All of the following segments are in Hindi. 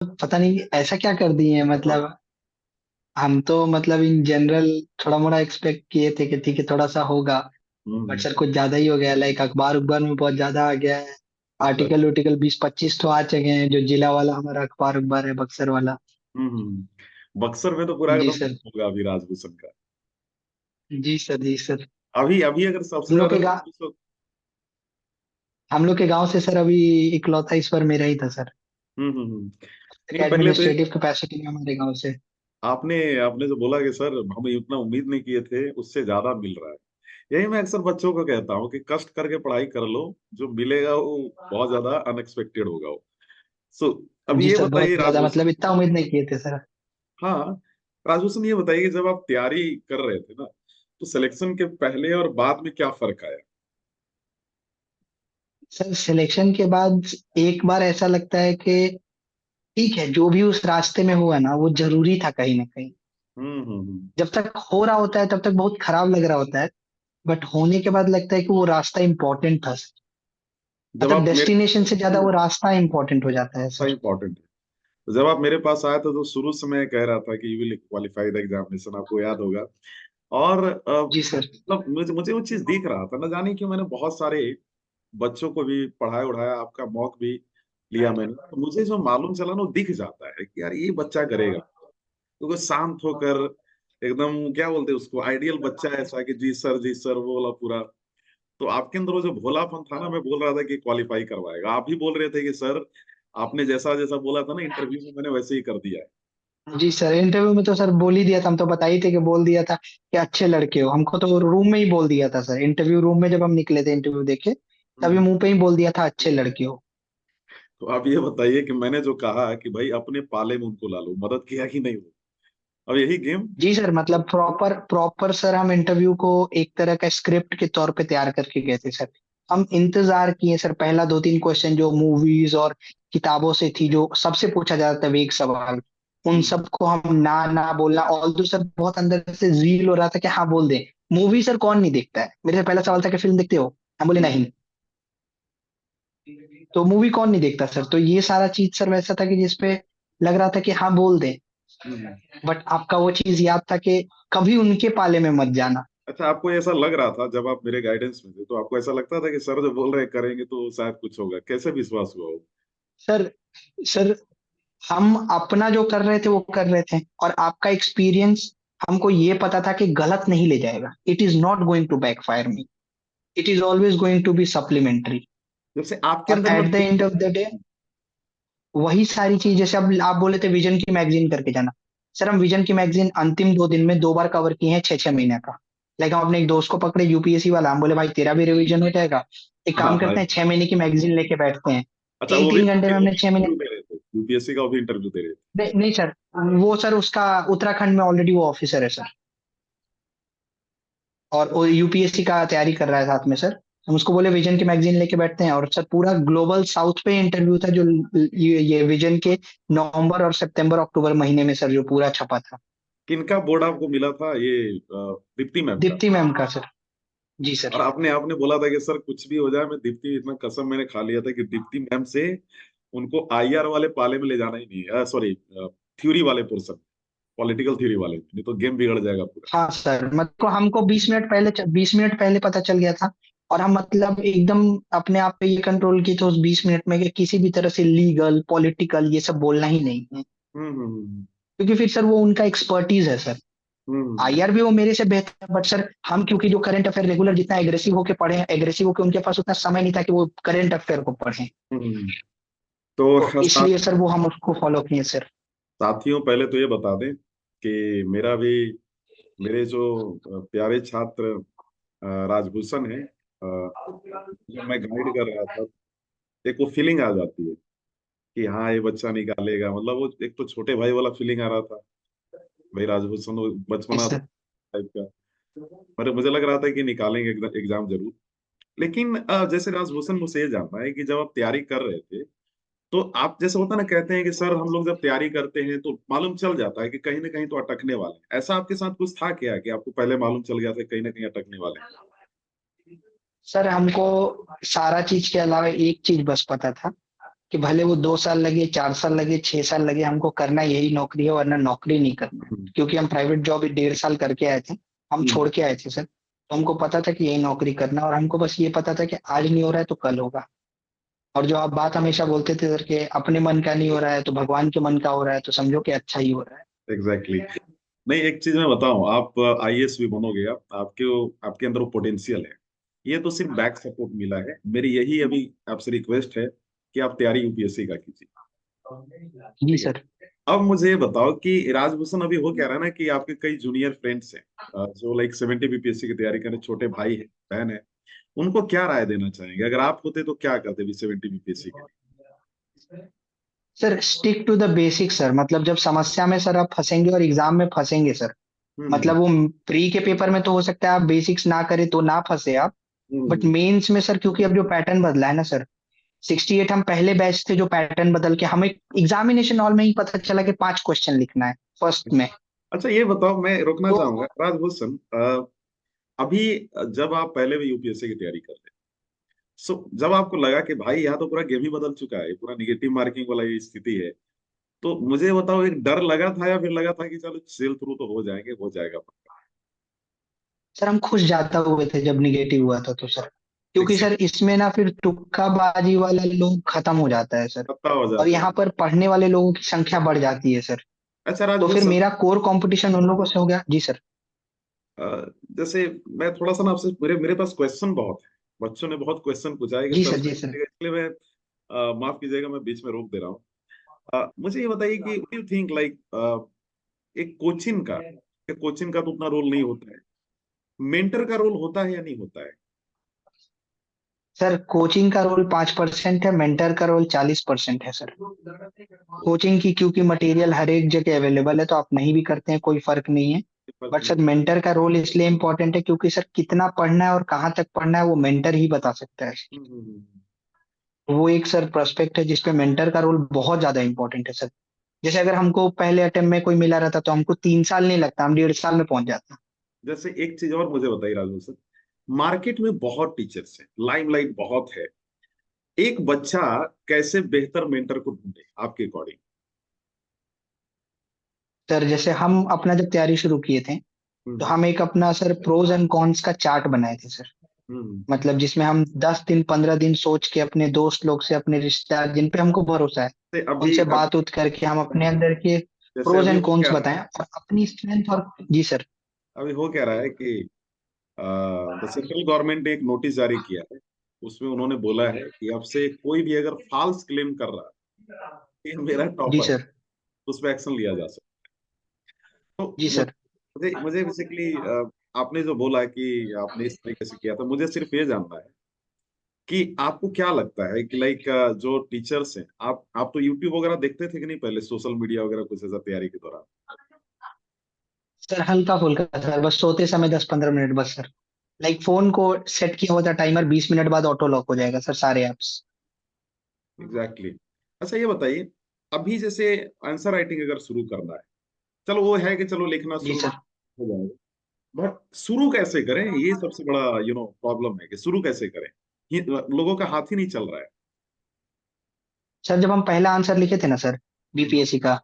पता नहीं ऐसा क्या कर दिए हैं मतलब। हम तो मतलब इन जनरल थोड़ा मोड़ा एक्सपेक्ट किए थे कि ठीक है थोड़ा सा होगा। But hmm. सर कुछ ज्यादा ही हो गया, लाइक अखबार उखबार में बहुत ज्यादा आ गया है। अच्छा। आर्टिकल उर्टिकल 20-25 तो आ चुके हैं, जो जिला वाला हमारा अखबार उखबार है बक्सर वाला। बक्सर में तो पूरा जी एकदम सर। होगा अभी राजभूषण का। जी सर। जी सर। अभी अभी अगर सबसे हम लोग ज्यादा के गाँव पूछो। हम लोग के गांव से सर अभी इकलौता इस बार मेरा ही था सर। नहीं पहले तो एडमिनिस्ट्रेटिव कैपेसिटी में हमारे गांव से। आपने आपने जो बोला कि सर हमें इतना उम्मीद नहीं किए थे, उससे ज्यादा मिल रहा है। यही मैं अक्सर बच्चों को कहता हूँ कि कष्ट करके पढ़ाई कर लो, जो मिलेगा वो बहुत ज्यादा अनएक्सपेक्टेड होगा वो। सो अभी जी ये सर बहुत बताइए ज्यादा, राजभूषण। मतलब इतना उम्मीद नहीं किए थे सर। हाँ, राजभूषण ये बताइए कि जब आप तैयारी कर रहे थे ना, तो सिलेक्शन के पहले और बाद में क्या फर्क आया? सर सिलेक्शन के बाद एक बार ऐसा लगता है कि ठीक है जो भी उस रास्ते में हुआ ना वो जरूरी था कहीं ना कहीं। हम्म। जब तक हो रहा होता है तब तक बहुत खराब लग रहा होता है। बट होने के बाद लगता है कि वो रास्ता इंपॉर्टेंट था सर। जब मतलब आप मेरे डेस्टिनेशन से ज्यादा वो रास्ता इंपॉर्टेंट हो जाता है सा सर। इम्पोर्टेंट है, तो जब आप मेरे पास आए थे तो शुरू से मैं कह रहा था कि you will qualify the examination, आपको याद होगा। और जी सर। मतलब मुझे मुझे वो चीज दिख रहा था, ना जाने क्यों मैंने बहुत सारे बच्चों को भी पढ़ाया उढ़ाया, आपका मॉक भी लिया मैंने, तो मुझे जो मालूम चला ना वो दिख जाता है कि यार ये बच्चा करेगा, क्योंकि शांत होकर एकदम क्या बोलते हैं उसको, आइडियल बच्चा ऐसा कि जी सर वो वाला पूरा। तो आपके अंदर वो जो भोलापन था ना, मैं बोल रहा था कि क्वालिफाई करवाएगा। आप भी बोल रहे थे कि सर आपने जैसा जैसा बोला था ना इंटरव्यू में, मैंने वैसे ही कर दिया है। जी सर इंटरव्यू में तो सर बोल ही दिया था, हम तो बता ही थे कि बोल दिया था कि अच्छे लड़के हो। हमको तो रूम में ही बोल दिया था सर, इंटरव्यू रूम में जब हम निकले थे इंटरव्यू देके तभी हम्म। मुंह पे ही बोल दिया था अच्छे लड़के हो। तो आप ये बताइए कि मैंने जो कहा कि भाई अपने पाले में उनको ला लो, मदद किया कि नहीं? अब यही गेम। जी सर मतलब प्रॉपर प्रॉपर सर हम इंटरव्यू को एक तरह का स्क्रिप्ट के तौर पे तैयार करके गए थे सर। हम इंतजार किए सर, पहला 2-3 क्वेश्चन जो मूवीज और किताबों से थी जो सबसे पूछा जाता था वेग सवाल, उन हम्म। सबको हम ना ना बोलना। ऑल दो सर बहुत अंदर से जील हो रहा था कि हाँ बोल दे। मूवी सर कौन नहीं देखता है, मेरे से पहला सवाल था कि फिल्म देखते हो, हम बोले हम्म। नहीं। तो मूवी कौन नहीं देखता सर, तो ये सारा चीज सर वैसा था कि जिसपे लग रहा था कि हाँ बोल दे। हम्म। बट आपका वो चीज याद था कि कभी उनके पाले में मत जाना। अच्छा, आपको ऐसा लग रहा था जब आप मेरे गाइडेंस में थे, तो आपको ऐसा लगता था कि सर जो बोल रहे हैं करेंगे तो शायद कुछ होगा? कैसे विश्वास हुआ वो? सर सर हम अपना जो कर रहे थे वो कर रहे थे, और आपका एक्सपीरियंस हमको ये पता था कि गलत नहीं ले जाएगा। It is not going to backfire me, it is always going to be supplementary. जैसे आपके और अंदर में at the end of the day वही सारी चीज, जैसे अब आप बोले थे विजन की मैगजीन करके जाना। सर हम विजन की मैगजीन अंतिम 2 दिन में 2 बार कवर किए हैं 6-6 महीने का। लाइक हम अपने एक दोस्त को पकड़े यूपीएससी वाला, हम बोले भाई तेरा भी रिवीजन हो जाएगा, एक हाँ काम हाँ। करते हैं 6 महीने की मैगजीन लेके बैठते हैं। अच्छा, तीन वो भी तीन घंटे में वो हमने भी 6 महीने। इंटरव्यू दे रहे थे, यूपीएससी का वो भी इंटरव्यू दे रहे थे? नहीं नहीं सर, वो सर उसका उत्तराखंड में ऑलरेडी वो ऑफिसर है सर, और वो यूपीएससी का तैयारी कर रहा है साथ में सर। हम उसको बोले विजन की मैगजीन लेके बैठते हैं, और सर पूरा ग्लोबल साउथ पे इंटरव्यू था जो ये विजन के नवंबर और सितंबर अक्टूबर महीने में सर जो पूरा छपा था। किनका बोर्ड आपको मिला था ये? दीप्ति मैम का? दीप्ति मैम का सर। जी और सर। आपने आपने बोला था कि सर कुछ भी हो जाए, मैं दीप्ति, इतना कसम मैंने खा लिया था कि दीप्ति मैम से उनको आईआर वाले पाले में ले जाना ही नहीं है, सॉरी थ्योरी वाले पोर्सन, पॉलिटिकल थ्योरी वाले, नहीं तो गेम बिगड़ जाएगा पूरा। हाँ सर मतलब हमको 20 मिनट पहले पता चल गया था। और हम मतलब एकदम अपने आप पे ये कंट्रोल किए थे उस 20 मिनट में कि किसी भी तरह से लीगल पॉलिटिकल ये सब बोलना ही नहीं है। हम्म। क्योंकि फिर सर वो उनका एक्सपर्टीज है सर। हम्म। आईआर भी वो मेरे से बेहतर है, बट सर हम क्योंकि जो करंट अफेयर रेगुलर जितना एग्रेसिव होके पढ़े हैं, एग्रेसिव होके उनके पास उतना समय नहीं था कि वो करंट अफेयर को पढ़ें। हम्म। तो तो इसलिए सर वो हम उसको फॉलो किए सर। साथियों, पहले तो ये बता दें कि मेरा भी, मेरे जो प्यारे छात्र राजभूषण है, जब मैं गाइड कर रहा था, एक वो फीलिंग आ जाती है कि हाँ ये बच्चा निकालेगा, मतलब वो एक तो छोटे भाई वाला फीलिंग आ रहा था। भाई राजभूषण वो यस बचपना था सर। टाइप का। पर मुझे लग रहा था कि निकालेंगे एग्जाम जरूर। लेकिन जैसे राजभूषण, मुझे ये जानना है कि जब आप तैयारी कर रहे थे, तो आप जैसे होता ना, कहते हैं कि सर हम लोग जब तैयारी करते हैं तो मालूम चल जाता है कि कहीं ना कहीं तो अटकने वाले हैं। ऐसा आपके साथ कुछ था क्या कि आपको पहले मालूम चल गया था कहीं ना कहीं अटकने वाले हैं? सर हमको सारा चीज के अलावा एक चीज बस पता था कि भले वो 2 साल लगे, 4 साल लगे, 6 साल लगे, हमको करना यही नौकरी है, वरना नौकरी नहीं करना है। हम्म, क्योंकि हम प्राइवेट जॉब 1.5 साल करके आए थे, हम हम्म, छोड़ के आए थे सर। तो हमको पता था कि यही नौकरी करना है, और हमको बस ये पता था कि आज नहीं हो रहा है तो कल होगा। और जो आप बात हमेशा बोलते थे सर कि अपने मन का नहीं हो रहा है तो भगवान के मन का हो रहा है, तो समझो कि अच्छा ही हो रहा है। एग्जैक्टली। नहीं, एक चीज मैं बताऊं, आप आईएएस भी बनोगे, आप आपके आपके अंदर वो पोटेंशियल है। ये तो सिर्फ बैक सपोर्ट मिला है। मेरी यही अभी आपसे रिक्वेस्ट है कि आप तैयारी यूपीएससी का कीजिए। जी ठीक है। सर। अब मुझे ये बताओ कि राजभूषण अभी हो क्या रहा है ना, कि आपके कई जूनियर फ्रेंड्स हैं जो लाइक 70 बीपीएससी की तैयारी कर रहे, छोटे भाई है, बहन है, उनको क्या राय देना चाहेंगे? अगर आप होते तो क्या करते भी 70 बीपीएससी के sir stick to the basic sir, मतलब जब समस्या में सर आप फंसेंगे और एग्जाम में फंसेंगे सर, लिए? मतलब वो प्री के पेपर में तो हो सकता है आप बेसिक्स ना करें तो ना फंसे आप। But hmm. मेंस में सर, क्योंकि अब जो पैटर्न बदला है ना सर, 68 हम पहले बैच थे जो पैटर्न बदल के हमें एग्जामिनेशन हॉल में ही पता चला कि 5 क्वेश्चन लिखना है फर्स्ट में। अच्छा, ये बताओ, मैं रोकना तो चाहूंगा राजभूषण, अभी जब आप पहले भी यूपीएससी की तैयारी कर रहे, सो जब आपको लगा कि भाई यहाँ तो पूरा गेम ही बदल चुका है, पूरा निगेटिव मार्किंग वाला ये स्थिति है, तो मुझे बताओ, एक डर लगा था या फिर लगा था कि चलो सेल थ्रू तो हो जाएंगे, हो जाएगा पक्का? सर हम खुश जाता हुए थे जब निगेटिव हुआ था तो सर, क्योंकि एक्सेप्ट सर इसमें ना फिर तुक्काबाजी वाला लोग खत्म हो जाता है सर, पता हो और जाता है। यहाँ पर पढ़ने वाले लोगों की संख्या बढ़ जाती है सर। अच्छा तो फिर राजभूषण, मेरा कोर कंपटीशन उन लोगों से हो गया जी सर। जैसे मैं थोड़ा सा ना आपसे, मेरे मेरे पास क्वेश्चन बहुत है, बच्चों ने बहुत क्वेश्चन पूछा है कि जी सर सर। से जी सर। इसलिए मैं माफ कीजिएगा, मैं बीच में रोक दे रहा हूँ। मुझे ये बताइए कि यू थिंक लाइक एक कोचिंग का तो उतना रोल नहीं होता है, मेंटर का रोल होता है या नहीं होता है? सर कोचिंग का रोल 5% है, मेंटर का रोल 40% है सर। कोचिंग की क्योंकि मटेरियल हर एक जगह अवेलेबल है, तो आप नहीं भी करते हैं कोई फर्क नहीं है। फर्क बट नहीं। सर मेंटर का रोल इसलिए इम्पोर्टेंट है क्योंकि सर कितना पढ़ना है और कहाँ तक पढ़ना है वो मेंटर ही बता सकता है। हम्म। वो एक सर प्रोस्पेक्ट है जिसपे मेंटर का रोल बहुत ज्यादा इंपॉर्टेंट है सर। जैसे अगर हमको पहले अटेम्प्ट में कोई मिला रहता तो हमको 3 साल नहीं लगता, हम 1.5 साल में पहुंच जाता। जैसे एक चीज और मुझे बताइए राजू सर, मार्केट में बहुत टीचर्स हैं, लाइमलाइट बहुत है, एक बच्चा कैसे बेहतर मेंटर को ढूंढे आपके अकॉर्डिंग? सर जैसे हम अपना जब तैयारी शुरू किए थे, तो हम्म, हम एक अपना सर प्रोज एंड कॉन्स का चार्ट बनाए थे सर। हम्म। मतलब जिसमें हम 10 दिन 15 दिन सोच के अपने दोस्त लोग से, अपने रिश्तेदार जिन पे हमको भरोसा है, जैसे अभी उनसे अभी बात उत करके हम अपने अंदर के जैसे प्रोज अभी एंड हो कॉन्स क्या रहा बताएं है, और अपनी स्ट्रेंथ और जी सर। अभी हो क्या रहा है कि द सेंट्रल गवर्नमेंट ने एक नोटिस जारी किया है, उसमें उन्होंने बोला है कि अब से कोई भी अगर फॉल्स क्लेम कर रहा है कि मेरा जी टॉपर है, सर। उस पर एक्शन लिया जा सकता है। तो जी सर। मुझे मुझे बेसिकली आपने जो बोला कि आपने इस तरीके से किया था, मुझे सिर्फ ये जानना है कि आपको क्या लगता है कि लाइक जो टीचर्स हैं, आप तो यूट्यूब वगैरह देखते थे कि नहीं पहले, सोशल मीडिया वगैरह कुछ ऐसा तैयारी के दौरान? सर हल्का फुल्का सर, बस सोते समय 10 15 मिनट बस सर। लाइक फोन को सेट किया हुआ था टाइमर, 20 मिनट बाद ऑटो लॉक हो जाएगा सर सारे ऐप्स। Exactly exactly. अच्छा ये बताइए, अभी जैसे आंसर राइटिंग अगर शुरू करना है, चलो वो है कि चलो लिखना जी शुरू सर। हो जाएगा, बट शुरू कैसे करें, ये सबसे बड़ा प्रॉब्लम है कि शुरू कैसे करें, ये लोगों का हाथ ही नहीं चल रहा है। सर जब हम पहला आंसर लिखे थे ना सर, हम्म, बीपीएससी का,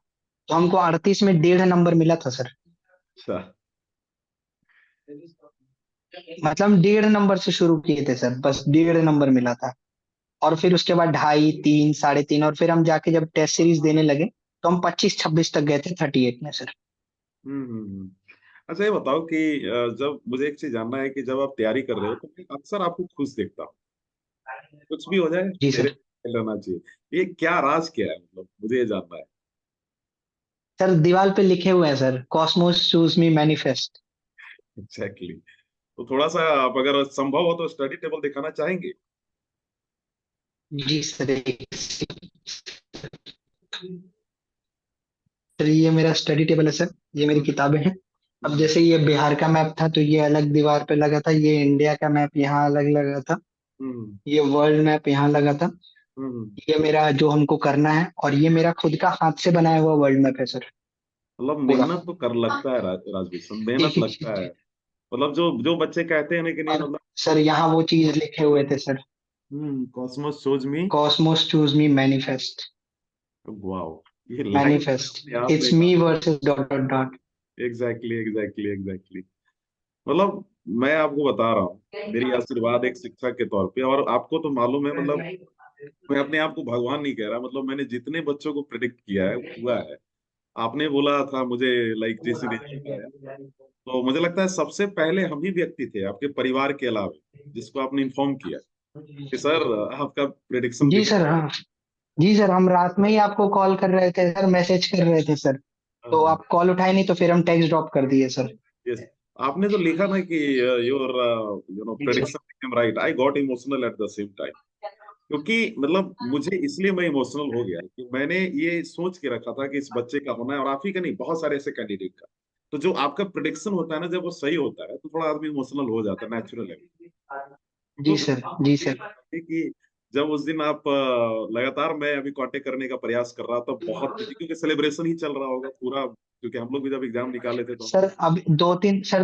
तो हमको 38 में 1.5 नंबर मिला था सर। अच्छा। मतलब 1.5 नंबर से शुरू किए थे सर, बस 1.5 नंबर मिला था। और फिर उसके बाद 2.5 3 3.5, और फिर हम जाके जब टेस्ट सीरीज देने लगे तो हम 25 26 तक गए थे 38 में सर। अच्छा ये बताओ कि जब मुझे एक चीज जानना है कि जब आप तैयारी कर रहे हो तो मैं अक्सर आपको खुश देखता हूँ, कुछ भी हो जाए जी चेहरे सर। पे रहना चाहिए, ये क्या राज क्या है, मतलब मुझे ये जानना है। सर दीवार पे लिखे हुए हैं sir, Cosmos choose me manifest. Exactly exactly. तो थोड़ा सा आप अगर संभव हो तो स्टडी टेबल दिखाना चाहेंगे? जी सर। सर ये मेरा स्टडी टेबल है सर, ये मेरी हम्म, किताबें हैं। अब हम्म, जैसे ये बिहार का मैप था तो ये अलग दीवार पे लगा था, ये इंडिया का मैप यहाँ अलग लगा था, हम्म, ये वर्ल्ड मैप यहाँ लगा था। हम्म। ये मेरा जो हमको करना है, और ये मेरा खुद का हाथ से बनाया हुआ वर्ल्ड मैप है सर, मतलब पूरा। मेहनत तो कर लगता है राजभूषण, मेहनत लगता है। मतलब जो जो बच्चे कहते हैं ना कि नहीं और मतलब, सर यहाँ वो चीज लिखे हुए थे सर, cosmos shows me. Cosmos choose me manifest. Wow, ये लाइन मैनिफेस्ट, आपने it's me versus dot dot dot. Exactly exactly exactly. मतलब मैं आपको बता रहा हूँ, मेरी आशीर्वाद एक शिक्षक के तौर पे, और आपको तो मालूम है, मतलब मैं अपने आप को भगवान नहीं कह रहा, मतलब मैंने जितने बच्चों को प्रिडिक्ट किया है वो हुआ है। आपने बोला था मुझे, लाइक जेसी ने बताया, तो मुझे लगता है सबसे पहले हम ही व्यक्ति थे आपके परिवार के अलावा जिसको आपने इन्फॉर्म किया कि सर आपका प्रिडिक्शन जी बिके। सर, हाँ। जी सर, हम रात में ही आपको कॉल कर रहे थे सर, मैसेज कर रहे थे सर। तो आप कॉल उठाए नहीं, तो फिर हम टेक्स्ट ड्रॉप कर दिए सर। यस, आपने जो लिखा ना कि your prediction became right, I got emotional at the same time. क्योंकि मतलब मुझे इसलिए मैं इमोशनल हो गया कि मैंने ये सोच के रखा था कि इस बच्चे का होना है, और आप ही का नहीं, बहुत सारे ऐसे कैंडिडेट का। तो जो आपका प्रिडिक्शन होता है ना, जब वो सही होता है तो थोड़ा आदमी इमोशनल हो जाता है, नेचुरल है। तो जी सर, जी ये सर। बात है कि जब उस दिन आप लगातार, मैं अभी कांटेक्ट करने का प्रयास कर रहा था, बहुत बिजी, क्योंकि सेलिब्रेशन ही चल रहा होगा पूरा, क्योंकि हम लोग भी जब एग्जाम निकाले थे तो हम सर लोग। अब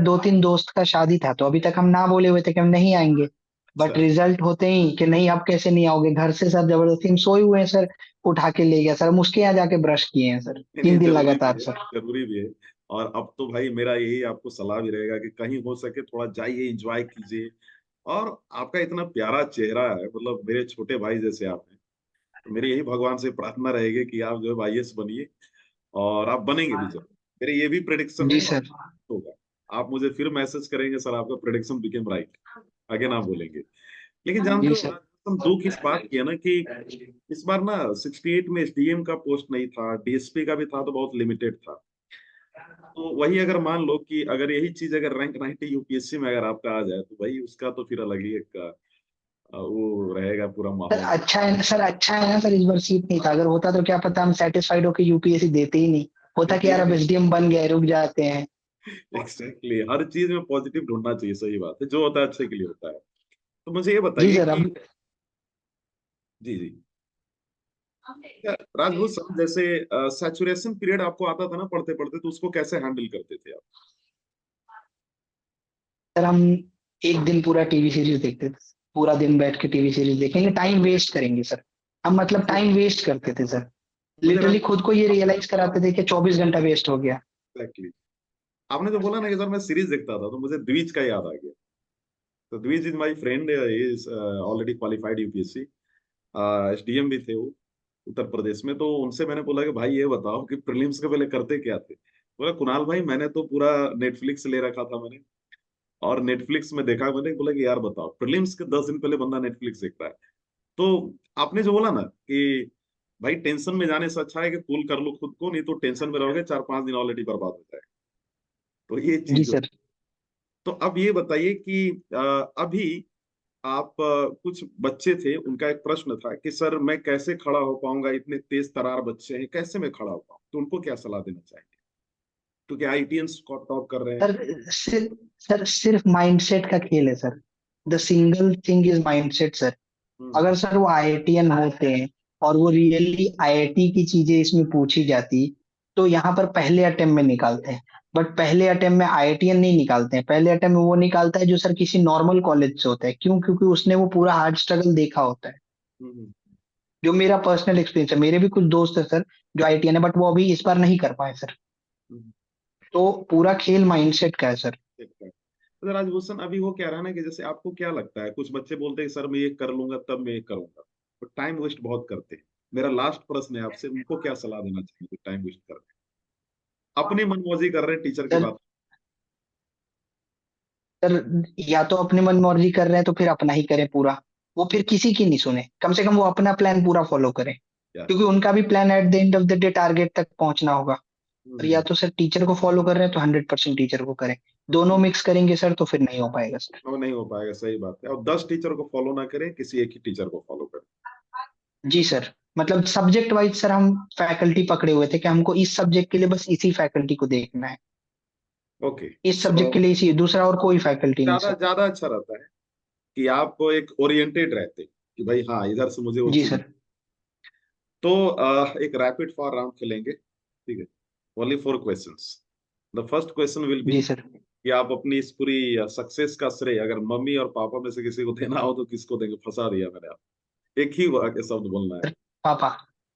दो तीन दोस्त का शादी था, तो अभी तक हम ना बोले हुए थे कि हम नहीं आएंगे। अच्छा, बट रिजल्ट होते ही कि नहीं, आप कैसे नहीं आओगे, घर से सर जबरदस्ती, हम सोए हुए हैं सर, उठा के ले गया सर, हम उसके यहाँ जाके ब्रश किए हैं सर, नहीं नहीं, 3 दिन जरूरी भी लगातार है, सर। जरूरी भी है। और अब तो भाई मेरा यही आपको सलाह भी रहेगा कि कहीं हो सके थोड़ा जाइए, एंजॉय कीजिए। और आपका इतना प्यारा चेहरा है, मतलब मेरे छोटे भाई जैसे आप हैं, तो मेरी यही भगवान से प्रार्थना रहेगी कि आप जो है आईएएस बनिए, और आप बनेंगे भी जब, मेरे ये भी प्रिडिक्शन जी है, और सर। होगा। आप मुझे फिर मैसेज करेंगे, सर आपका प्रिडिक्शन बिकेम राइट, आगे ना बोलेंगे। लेकिन जानते जी हो सर। हम दुख इस बात की है ना कि इस बार ना 68 में एसडीएम का पोस्ट नहीं था, डीएसपी का भी था तो बहुत लिमिटेड था। तो वही अगर मान लो कि अगर यही चीज अगर रैंक 90 यूपीएससी में अगर आपका आ जाए, तो भाई उसका तो फिर अलग ही एक वो रहेगा पूरा सर माहौल। अच्छा है ना सर, अच्छा है ना सर, इस बार सीट नहीं था, अगर होता तो क्या पता हम सेटिस्फाइड होकर यूपीएससी देते ही नहीं। होता कि यार नहीं अब नहीं, एसडीएम बन गए, रुक जाते हैं। एग्जैक्टली, हर चीज में पॉजिटिव ढूंढना चाहिए, सही बात है, जो होता है अच्छे के लिए होता है। तो मुझे ये जी बताइए सर। कि अब जी जी, राजभूषण जैसे सैचुरेशन पीरियड आपको आता था ना पढ़ते पढ़ते, तो उसको कैसे हैंडल करते थे आप? सर हम एक दिन पूरा टीवी सीरीज देखते थे, पूरा दिन बैठ के टीवी सीरीज देखेंगे, टाइम वेस्ट करेंगे सर। हम मतलब मुझे टाइम वेस्ट करते थे सर। मुझे लिटरली खुद को ये रियलाइज कराते थे कि 24 घंटा वेस्ट हो गया। एग्जैक्टली, आपने जो बोला ना कि सर मैं सीरीज देखता था, तो मुझे द्विज का याद आ गया। तो द्विज is my friend, is already qualified UPSC, SDM भी थे वो उत्तर प्रदेश में। तो उनसे मैंने बोला कि भाई ये बताओ कि प्रीलिम्स के पहले करते क्या थे। बोला कुणाल भाई मैंने तो पूरा नेटफ्लिक्स ले रखा था मैंने, और नेटफ्लिक्स में देखा मैंने। बोला कि यार बताओ, प्रीलिम्स के 10 दिन पहले बंदा नेटफ्लिक्स देख रहा है। तो आपने जो बोला ना कि भाई टेंशन में जाने से अच्छा है कि कूल कर लो खुद को, नहीं तो टेंशन में रहोगे 4-5 दिन ऑलरेडी बर्बाद हो जाएगा। तो ये जी चीज। सर। तो अब ये बताइए कि अभी आप कुछ बच्चे थे, उनका एक प्रश्न था कि सर मैं कैसे खड़ा हो पाऊंगा, इतने तेज तरार बच्चे हैं, कैसे मैं खड़ा हो पाऊँ, तो उनको क्या सलाह देना चाहेंगे? क्योंकि आईटीएंस टॉप कर रहे हैं। सर सिर्फ सर सिर्फ माइंडसेट का खेल है sir. The single thing is mindset sir. अगर हम्म सर वो आईआईटीएन होते हैं और वो रियली आईआईटी की चीजें इसमें पूछी जाती, तो यहाँ पर पहले अटेम्प्ट में निकालते हैं। बट पहले अटेम्प्ट में आईआईटीएन नहीं निकालते हैं, पहले अटेम्प्ट में वो निकालता है जो सर किसी नॉर्मल कॉलेज से होता है। क्यों? क्योंकि उसने वो पूरा हार्ड स्ट्रगल देखा होता है। हम्म जो मेरा पर्सनल एक्सपीरियंस है, मेरे भी कुछ दोस्त है सर जो आईआईटीएन है, बट वो अभी इस बार नहीं कर पाए सर। हम्म, तो पूरा खेल माइंडसेट का है सर। ठीक है। तो राजभूषण अभी वो कह रहा है ना कि जैसे आपको क्या लगता है, कुछ बच्चे बोलते हैं सर मैं ये कर लूंगा तब मैं ये करूंगा, तो टाइम वेस्ट बहुत करते हैं। मेरा लास्ट प्रश्न है आपसे, उनको क्या सलाह देना चाहिए टाइम वेस्ट कर रहे हैं, अपनी मनमौजी कर रहे हैं टीचर की सर बात। सर या तो अपनी मनमर्जी कर रहे हैं तो फिर अपना ही करें पूरा। वो फिर किसी की नहीं सुने, कम से कम वो अपना प्लान पूरा फॉलो करें, क्या? क्योंकि उनका भी plan at the end of the day target तक पहुंचना होगा। और या हम्म तो सर टीचर को फॉलो कर रहे हैं तो 100% टीचर को करें। दोनों मिक्स करेंगे सर तो फिर नहीं हो पाएगा सर। वो नहीं हो पाएगा, सही बात है। और 10 टीचर को फॉलो ना करें, किसी एक ही टीचर को फॉलो करें। जी सर। मतलब सब्जेक्ट वाइज सर हम फैकल्टी पकड़े हुए थे कि हमको इस सब्जेक्ट के लिए बस इसी फैकल्टी को देखना है। ओके, इस सो सब्जेक्ट के लिए इसी, दूसरा और कोई फैकल्टी नहीं ज्यादा सर। ज्यादा अच्छा रहता है कि आप एक ओरिएंटेड रहते कि भाई हाँ इधर से मुझे वो जी चीज। सर। तो एक रैपिड फायर राउंड खेलेंगे, ठीक है? Only 4 questions. The first question will be जी सर। कि आप अपनी इस पूरी सक्सेस का श्रेय अगर मम्मी और पापा में से किसी को देना हो तो किसको देंगे? फंसा दिया मैंने आप। एक ही वाक्य शब्द बोलना है। सर पापा।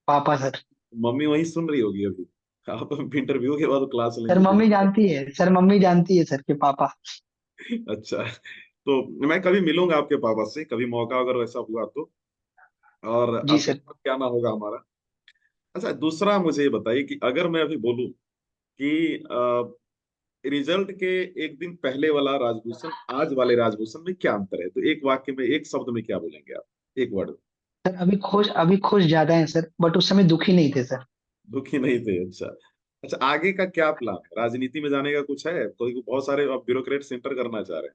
पापा सर। मम्मी वही सुन रही होगी अभी। आप इंटरव्यू के बाद क्लास सर लेंगे मम्मी कि जानती है, सर मम्मी जानती है सर के पापा। अच्छा। तो मैं कभी मिलूंगा आपके पापा से, कभी मौका अगर वैसा हुआ तो। और जी आपके सर। साथ क्या ना होगा हमारा। अच्छा, दूसरा मुझे ये बताइए कि अगर मैं अभी बोलूं कि रिजल्ट के एक दिन पहले वाला राजभूषण आज वाले राजभूषण में क्या अंतर है, तो एक वाक्य में, एक शब्द में क्या बोलेंगे आप? एक वर्ड। सर अभी खुश ज्यादा है सर, बट उस समय दुखी नहीं थे सर। दुखी नहीं थे, अच्छा। अच्छा, आगे का क्या प्लान है? राजनीति में जाने का कुछ है? कोई बहुत सारे अब ब्यूरोक्रेट सेंटर करना चाह रहे हैं।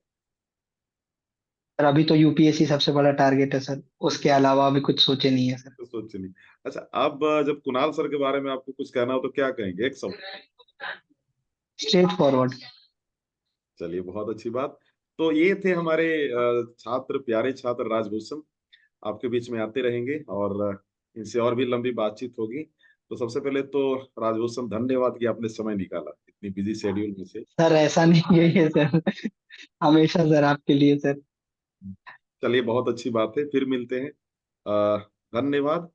सर अभी तो यूपीएससी सबसे बड़ा टारगेट है सर, उसके अलावा अभी कुछ सोचे नहीं है सर। तो सोच नहीं। अच्छा, अब जब कुणाल सर के बारे में आपको कुछ कहना हो तो क्या कहेंगे, एक शब्द? Straight forward. चलिए, बहुत अच्छी बात। तो ये थे हमारे छात्र, प्यारे छात्र राजभूषण। आपके बीच में आते रहेंगे और इनसे और भी लंबी बातचीत होगी। तो सबसे पहले तो राजभूषण, धन्यवाद कि आपने समय निकाला इतनी बिजी शेड्यूल में से। सर ऐसा नहीं है ये सर, हमेशा सर आपके लिए सर। चलिए, बहुत अच्छी बात है, फिर मिलते हैं। धन्यवाद।